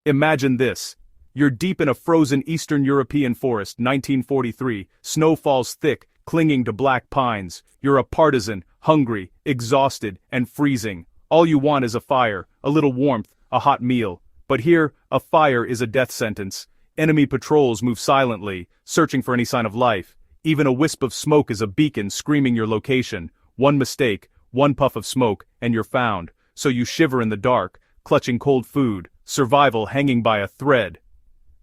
Imagine this. You're deep in a frozen Eastern European forest, 1943, snow falls thick, clinging to black pines. You're a partisan, hungry, exhausted, and freezing. All you want is a fire, a little warmth, a hot meal. But here, a fire is a death sentence. Enemy patrols move silently, searching for any sign of life. Even a wisp of smoke is a beacon screaming your location. One mistake, one puff of smoke, and you're found. So you shiver in the dark, clutching cold food, survival hanging by a thread.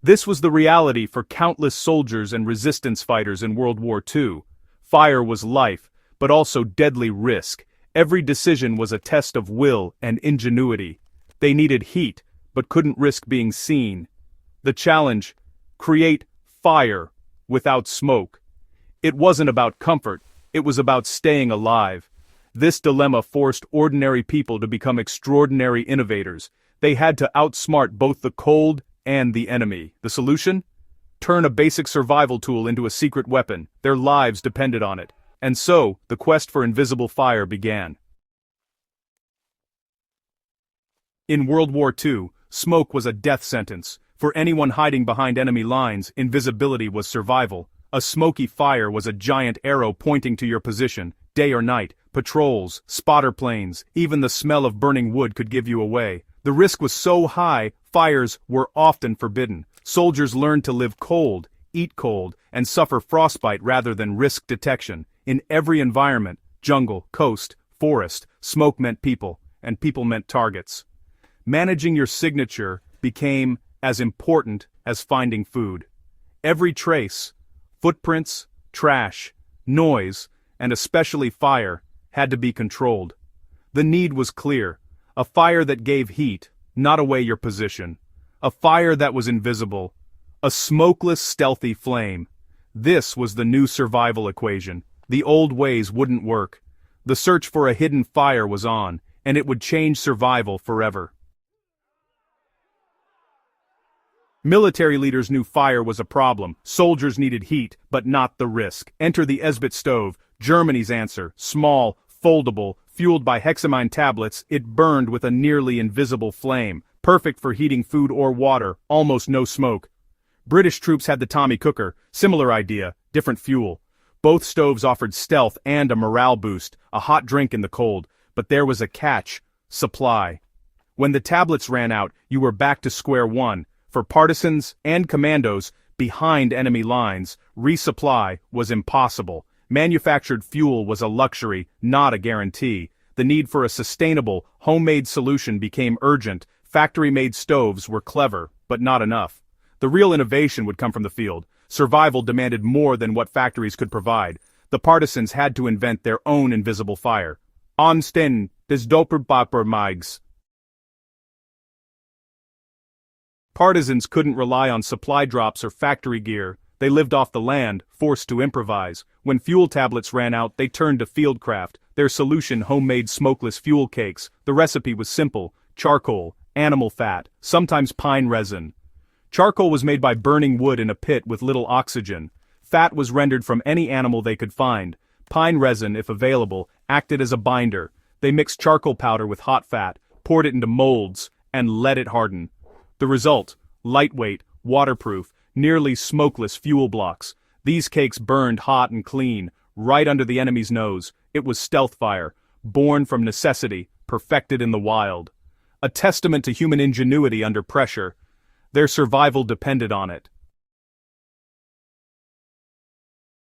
This was the reality for countless soldiers and resistance fighters in World War II. Fire was life, but also deadly risk. Every decision was a test of will and ingenuity. They needed heat, but couldn't risk being seen. The challenge: create fire without smoke. It wasn't about comfort, it was about staying alive. This dilemma forced ordinary people to become extraordinary innovators. They had to outsmart both the cold and the enemy. The solution? Turn a basic survival tool into a secret weapon. Their lives depended on it. And so, the quest for invisible fire began. In World War II, smoke was a death sentence. For anyone hiding behind enemy lines, invisibility was survival. A smoky fire was a giant arrow pointing to your position, day or night. Patrols, spotter planes, even the smell of burning wood could give you away. The risk was so high, fires were often forbidden. Soldiers learned to live cold, eat cold, and suffer frostbite rather than risk detection. In every environment, jungle, coast, forest, smoke meant people, and people meant targets. Managing your signature became as important as finding food. Every trace, footprints, trash, noise, and especially fire, had to be controlled. The need was clear: a fire that gave heat, not away your position. A fire that was invisible. A smokeless, stealthy flame. This was the new survival equation. The old ways wouldn't work. The search for a hidden fire was on, and it would change survival forever. Military leaders knew fire was a problem. Soldiers needed heat, but not the risk. Enter the Esbit stove, Germany's answer. Small, foldable, fueled by hexamine tablets, it burned with a nearly invisible flame. Perfect for heating food or water, almost no smoke. British troops had the Tommy cooker, similar idea, different fuel. Both stoves offered stealth and a morale boost, a hot drink in the cold. But there was a catch: supply. When the tablets ran out, you were back to square one. For partisans and commandos behind enemy lines, resupply was impossible. Manufactured fuel was a luxury, not a guarantee. The need for a sustainable, homemade solution became urgent. Factory-made stoves were clever, but not enough. The real innovation would come from the field. Survival demanded more than what factories could provide. The partisans had to invent their own invisible fire. Onsten des Doppelbauermeigs. Partisans couldn't rely on supply drops or factory gear. They lived off the land, forced to improvise. When fuel tablets ran out, they turned to fieldcraft. Their solution: homemade smokeless fuel cakes. The recipe was simple: charcoal, animal fat, sometimes pine resin. Charcoal was made by burning wood in a pit with little oxygen. Fat was rendered from any animal they could find. Pine resin, if available, acted as a binder. They mixed charcoal powder with hot fat, poured it into molds, and let it harden. The result: lightweight, waterproof, nearly smokeless fuel blocks. These cakes burned hot and clean, right under the enemy's nose. It was stealth fire, born from necessity, perfected in the wild. A testament to human ingenuity under pressure. Their survival depended on it.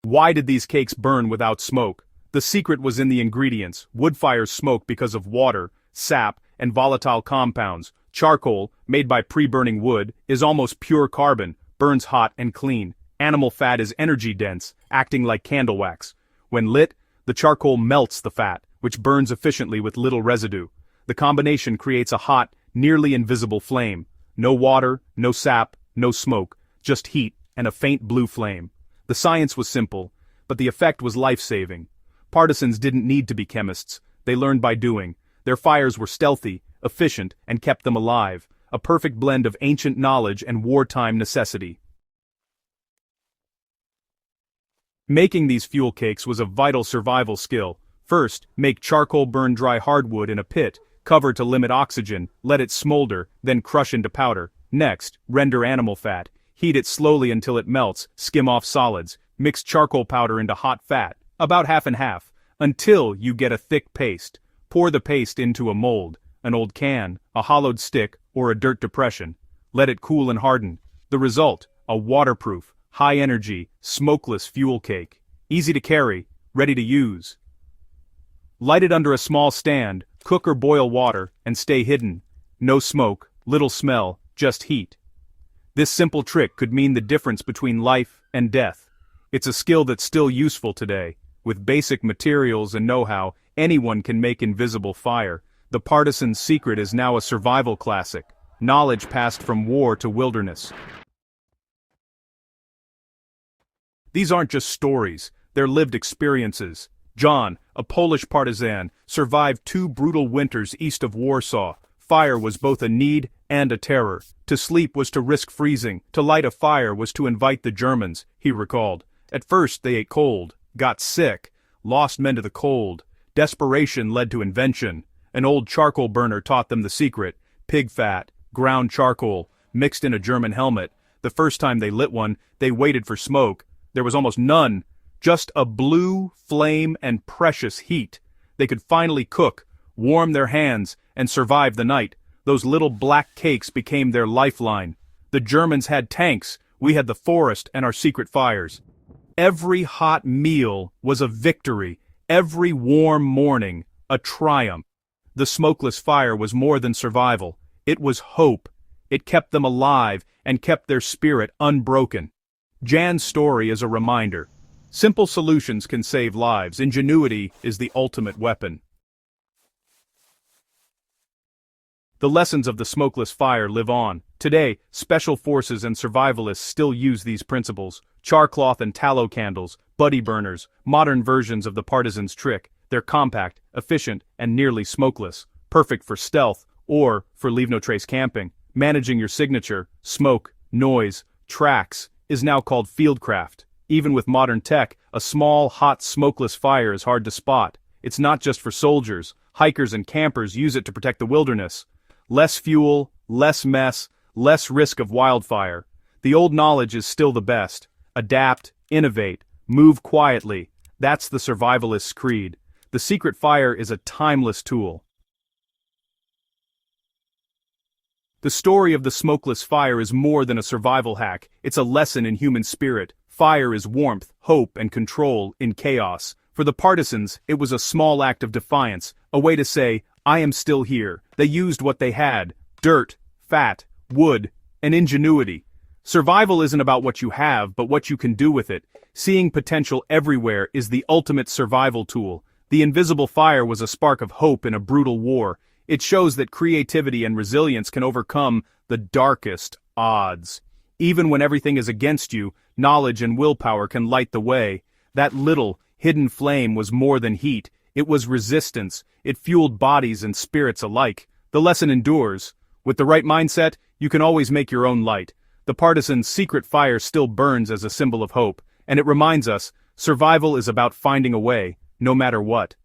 Why did these cakes burn without smoke? The secret was in the ingredients. Wood fires smoke because of water, sap, and volatile compounds. Charcoal, made by pre-burning wood, is almost pure carbon, burns hot and clean. Animal fat is energy-dense, acting like candle wax. When lit, the charcoal melts the fat, which burns efficiently with little residue. The combination creates a hot, nearly invisible flame. No water, no sap, no smoke, just heat and a faint blue flame. The science was simple, but the effect was life-saving. Partisans didn't need to be chemists. They learned by doing. Their fires were stealthy, efficient, and kept them alive. A perfect blend of ancient knowledge and wartime necessity. Making these fuel cakes was a vital survival skill. First, make charcoal burn dry hardwood in a pit, cover to limit oxygen, let it smolder, then crush into powder. Next, render animal fat. Heat it slowly until it melts, skim off solids, mix charcoal powder into hot fat, about half and half, until you get a thick paste. Pour the paste into a mold, an old can, a hollowed stick, or a dirt depression. Let it cool and harden. The result, a waterproof, high-energy, smokeless fuel cake. Easy to carry, ready to use. Light it under a small stand, cook or boil water, and stay hidden. No smoke, little smell, just heat. This simple trick could mean the difference between life and death. It's a skill that's still useful today. With basic materials and know-how, anyone can make invisible fire. The partisan's secret is now a survival classic. Knowledge passed from war to wilderness. These aren't just stories, they're lived experiences. John, a Polish partisan, survived 2 brutal winters east of Warsaw. Fire was both a need and a terror. To sleep was to risk freezing, to light a fire was to invite the Germans, he recalled. At first they ate cold, got sick, lost men to the cold. Desperation led to invention. An old charcoal burner taught them the secret. Pig fat, ground charcoal, mixed in a German helmet. The first time they lit one, they waited for smoke. There was almost none. Just a blue flame and precious heat. They could finally cook, warm their hands, and survive the night. Those little black cakes became their lifeline. The Germans had tanks, we had the forest and our secret fires. Every hot meal was a victory, every warm morning, a triumph. The smokeless fire was more than survival, it was hope. It kept them alive and kept their spirit unbroken. Jan's story is a reminder. Simple solutions can save lives. Ingenuity is the ultimate weapon. The lessons of the smokeless fire live on. Today, special forces and survivalists still use these principles. Charcloth and tallow candles, buddy burners, modern versions of the partisan's trick. They're compact, efficient, and nearly smokeless. Perfect for stealth or for leave-no-trace camping. Managing your signature, smoke, noise, tracks, is now called fieldcraft. Even with modern tech, a small, hot, smokeless fire is hard to spot. It's not just for soldiers. Hikers and campers use it to protect the wilderness. Less fuel, less mess, less risk of wildfire. The old knowledge is still the best. Adapt, innovate, move quietly. That's the survivalist's creed. The secret fire is a timeless tool. The story of the smokeless fire is more than a survival hack. It's a lesson in human spirit. Fire is warmth, hope, and control in chaos. For the partisans, it was a small act of defiance, a way to say, I am still here. They used what they had: dirt, fat, wood, and ingenuity. Survival isn't about what you have, but what you can do with it. Seeing potential everywhere is the ultimate survival tool. The invisible fire was a spark of hope in a brutal war. It shows that creativity and resilience can overcome the darkest odds. Even when everything is against you, knowledge and willpower can light the way. That little, hidden flame was more than heat. It was resistance. It fueled bodies and spirits alike. The lesson endures. With the right mindset, you can always make your own light. The partisan's secret fire still burns as a symbol of hope, and it reminds us, survival is about finding a way, no matter what.